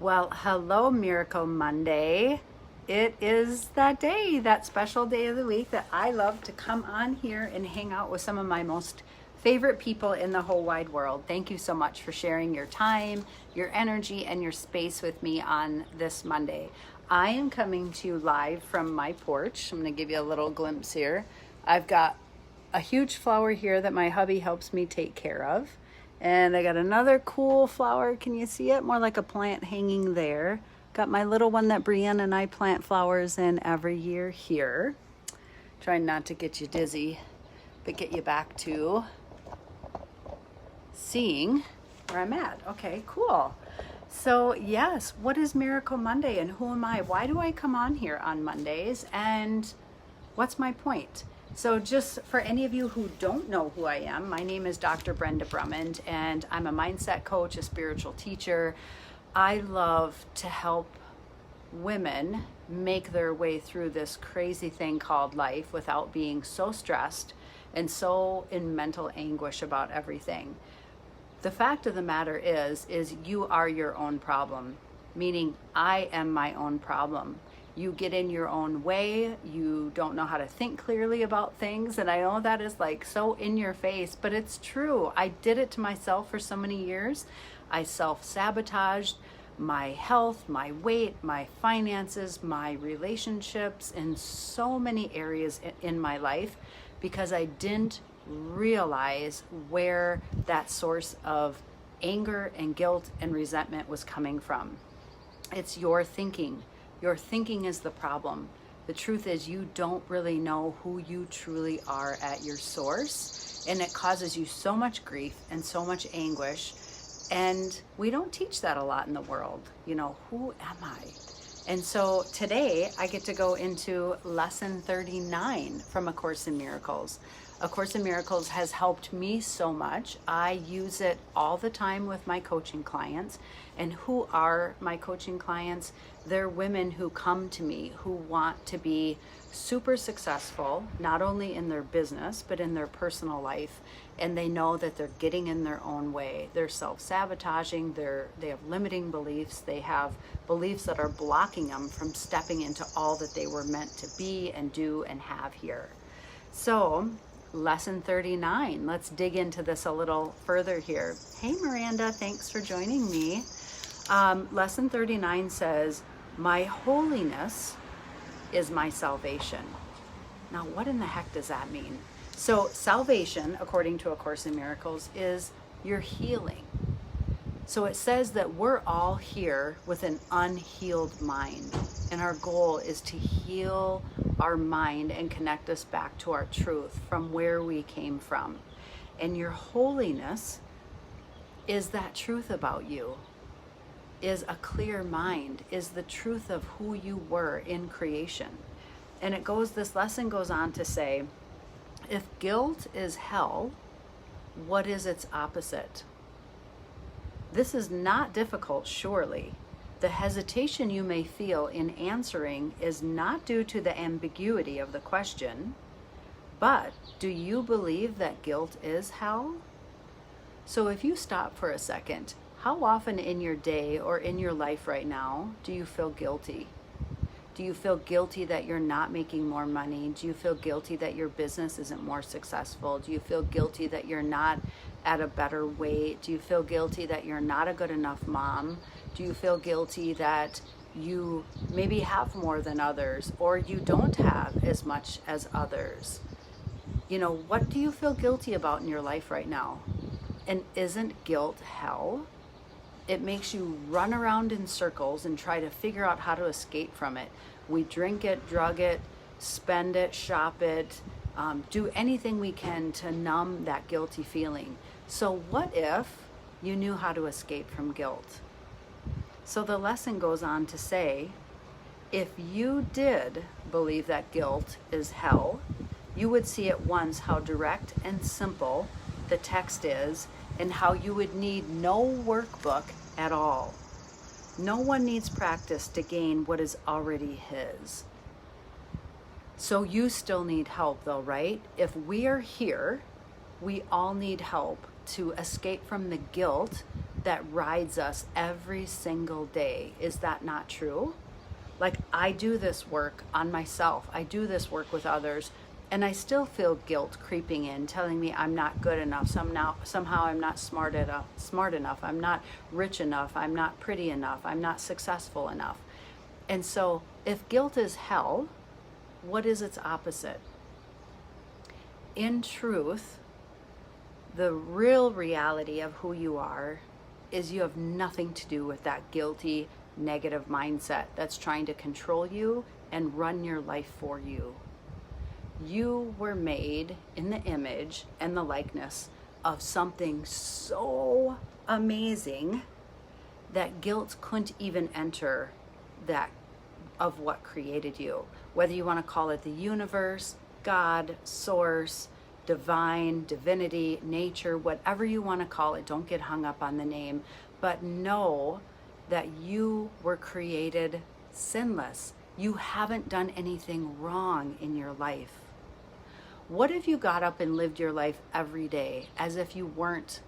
Well, hello, Miracle Monday. It is that day, that special day of the week that I love to come on here and hang out with some of my most favorite people in the whole wide world. Thank you so much for sharing your time, your energy, and your space with me on this Monday. I am coming to you live from my porch. I'm going to give you a little glimpse here. I've got a huge flower here that my hubby helps me take care of. And I got another cool flower. Can you see it? More like a plant hanging there. Got my little one that Brienne and I plant flowers in every year here. Trying not to get you dizzy, but get you back to seeing where I'm at. Okay, cool. So yes, what is Miracle Monday and who am I? Why do I come on here on Mondays? And what's my point? So just for any of you who don't know who I am, my name is Dr. Brenda Brummond, and I'm a mindset coach, a spiritual teacher. I love to help women make their way through this crazy thing called life without being so stressed and so in mental anguish about everything. The fact of the matter is you are your own problem, meaning I am my own problem. You get in your own way, you don't know how to think clearly about things, and I know that is like so in your face, but it's true. I did it to myself for so many years. I self-sabotaged my health, my weight, my finances, my relationships, in so many areas in my life because I didn't realize where that source of anger and guilt and resentment was coming from. It's your thinking. Your thinking is the problem. The truth is you don't really know who you truly are at your source, and it causes you so much grief and so much anguish. And we don't teach that a lot in the world. You know, who am I? And so today I get to go into lesson 39 from A Course in Miracles. A Course in Miracles has helped me so much. I use it all the time with my coaching clients. And who are my coaching clients? They're women who come to me who want to be super successful, not only in their business, but in their personal life. And they know that they're getting in their own way. They're self-sabotaging, they have limiting beliefs, they have beliefs that are blocking them from stepping into all that they were meant to be and do and have here. So, lesson 39, let's dig into this a little further here. Hey Miranda, thanks for joining me. Lesson 39 says, my holiness is my salvation. Now, what in the heck does that mean? So salvation, according to A Course in Miracles, is your healing. So it says that we're all here with an unhealed mind, and our goal is to heal our mind and connect us back to our truth from where we came from. And your holiness is that truth about you, is a clear mind, is the truth of who you were in creation. And this lesson goes on to say, if guilt is hell, what is its opposite? This is not difficult, surely. The hesitation you may feel in answering is not due to the ambiguity of the question, but do you believe that guilt is hell? So if you stop for a second, how often in your day or in your life right now do you feel guilty? Do you feel guilty that you're not making more money? Do you feel guilty that your business isn't more successful? Do you feel guilty that you're not at a better weight? Do you feel guilty that you're not a good enough mom? Do you feel guilty that you maybe have more than others, or you don't have as much as others? You know, what do you feel guilty about in your life right now? And isn't guilt hell? It makes you run around in circles and try to figure out how to escape from it. We drink it, drug it, spend it, shop it, do anything we can to numb that guilty feeling. So what if you knew how to escape from guilt? So the lesson goes on to say, if you did believe that guilt is hell, you would see at once how direct and simple the text is, and how you would need no workbook at all. No one needs practice to gain what is already his. So you still need help though, right? If we are here, we all need help to escape from the guilt that rides us every single day. Is that not true? Like, I do this work on myself. I do this work with others, and I still feel guilt creeping in, telling me I'm not good enough. Somehow I'm not smart enough. I'm not rich enough. I'm not pretty enough. I'm not successful enough. And so if guilt is hell, what is its opposite? In truth, the real reality of who you are is you have nothing to do with that guilty, negative mindset that's trying to control you and run your life for you. You were made in the image and the likeness of something so amazing that guilt couldn't even enter that of what created you. Whether you want to call it the universe, God, source, divine, divinity, nature, whatever you want to call it, don't get hung up on the name, but know that you were created sinless. You haven't done anything wrong in your life. What if you got up and lived your life every day as if you weren't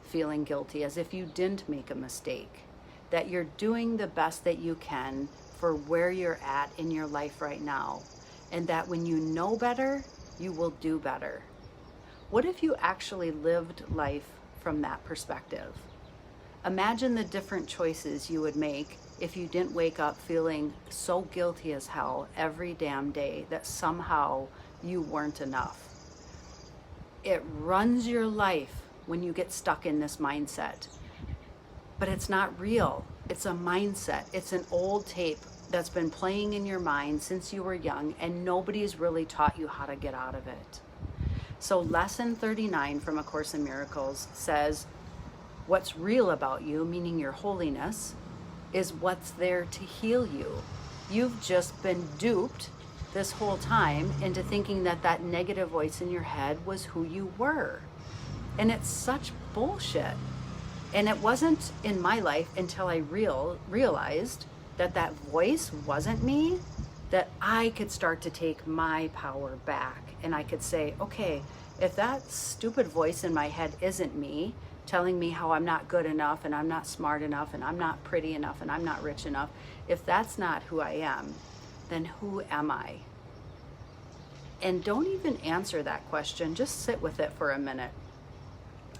feeling guilty, as if you didn't make a mistake, that you're doing the best that you can for where you're at in your life right now, and that when you know better, you will do better? What if you actually lived life from that perspective? Imagine the different choices you would make if you didn't wake up feeling so guilty as hell every damn day that somehow you weren't enough. It runs your life when you get stuck in this mindset. But it's not real. It's a mindset. It's an old tape that's been playing in your mind since you were young, and nobody's really taught you how to get out of it. So lesson 39 from A Course in Miracles says, what's real about you, meaning your holiness, is what's there to heal you. You've just been duped this whole time into thinking that that negative voice in your head was who you were. And it's such bullshit. And it wasn't in my life until I realized that that voice wasn't me, that I could start to take my power back. And I could say, okay, if that stupid voice in my head isn't me, telling me how I'm not good enough and I'm not smart enough and I'm not pretty enough and I'm not rich enough, if that's not who I am, then who am I? And don't even answer that question. Just sit with it for a minute.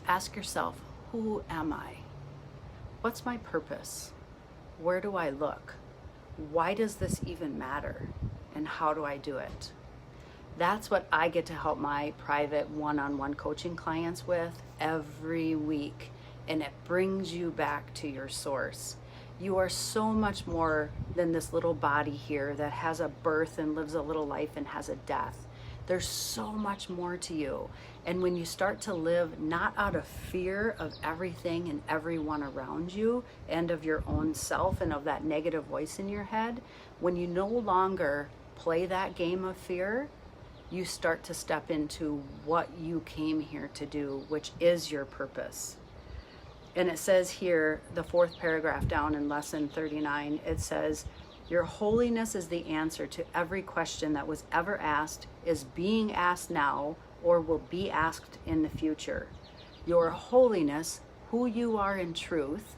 Ask yourself, who am I? What's my purpose? Where do I look? Why does this even matter? And how do I do it? That's what I get to help my private one-on-one coaching clients with every week. And it brings you back to your source. You are so much more than this little body here that has a birth and lives a little life and has a death. There's so much more to you. And when you start to live not out of fear of everything and everyone around you and of your own self and of that negative voice in your head, when you no longer play that game of fear, you start to step into what you came here to do, which is your purpose. And it says here, the fourth paragraph down in lesson 39, it says, your holiness is the answer to every question that was ever asked, is being asked now, or will be asked in the future. Your holiness, who you are in truth,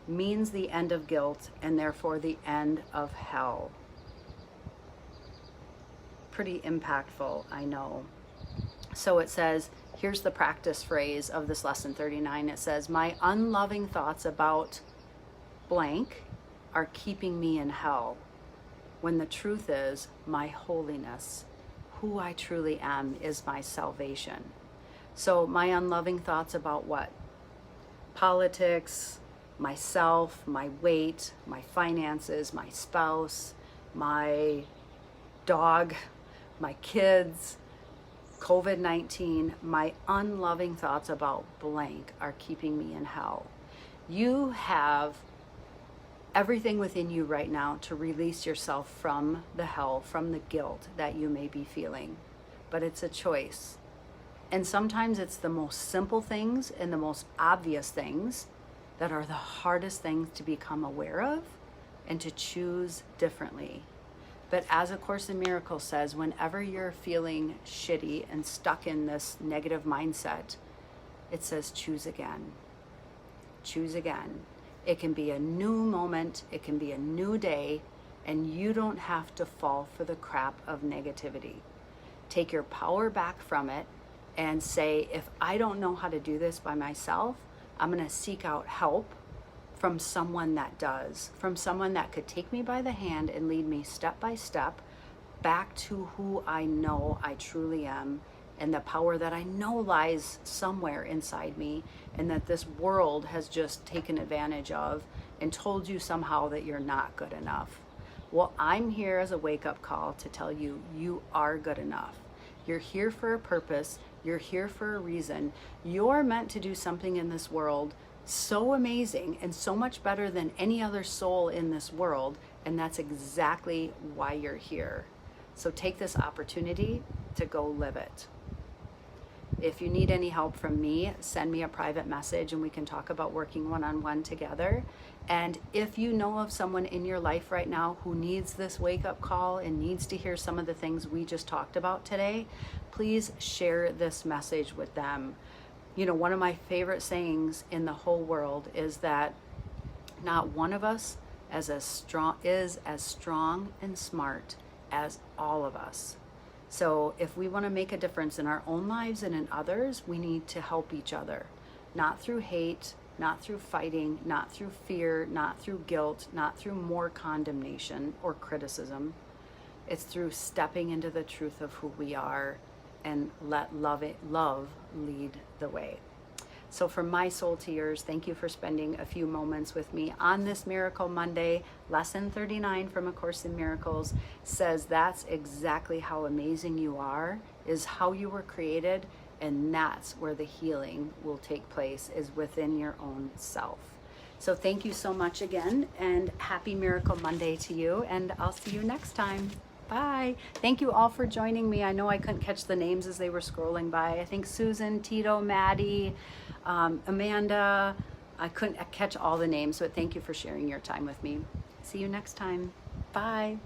means the end of guilt and therefore the end of hell. Pretty impactful, I know. So it says, here's the practice phrase of this lesson 39. It says, my unloving thoughts about blank are keeping me in hell, when the truth is my holiness, who I truly am, is my salvation. So my unloving thoughts about what? Politics, myself, my weight, my finances, my spouse, my dog, my kids, COVID-19, my unloving thoughts about blank are keeping me in hell. You have everything within you right now to release yourself from the hell, from the guilt that you may be feeling. But it's a choice. And sometimes it's the most simple things and the most obvious things that are the hardest things to become aware of and to choose differently. But as A Course in Miracles says, whenever you're feeling shitty and stuck in this negative mindset, it says choose again. choose again. It can be a new moment, it can be a new day, and you don't have to fall for the crap of negativity. Take your power back from it and say, if I don't know how to do this by myself, I'm going to seek out help from someone that does, from someone that could take me by the hand and lead me step by step back to who I know I truly am, and the power that I know lies somewhere inside me, and that this world has just taken advantage of and told you somehow that you're not good enough. Well, I'm here as a wake-up call to tell you, you are good enough. You're here for a purpose. You're here for a reason. You're meant to do something in this world so amazing and so much better than any other soul in this world, and that's exactly why you're here. So take this opportunity to go live it. If you need any help from me, send me a private message and we can talk about working one-on-one together. And if you know of someone in your life right now who needs this wake-up call and needs to hear some of the things we just talked about today, please share this message with them. You know, one of my favorite sayings in the whole world is that not one of us is as strong and smart as all of us. So if we want to make a difference in our own lives and in others, we need to help each other. Not through hate, not through fighting, not through fear, not through guilt, not through more condemnation or criticism. It's through stepping into the truth of who we are and let love lead the way. So from my soul to yours, thank you for spending a few moments with me on this Miracle Monday. Lesson 39 from A Course in Miracles says that's exactly how amazing you are, is how you were created, and that's where the healing will take place, is within your own self. So thank you so much again, and happy Miracle Monday to you, and I'll see you next time. Bye. Thank you all for joining me. I know I couldn't catch the names as they were scrolling by. I think Susan, Tito, Maddie, Amanda. I couldn't catch all the names, but thank you for sharing your time with me. See you next time. Bye.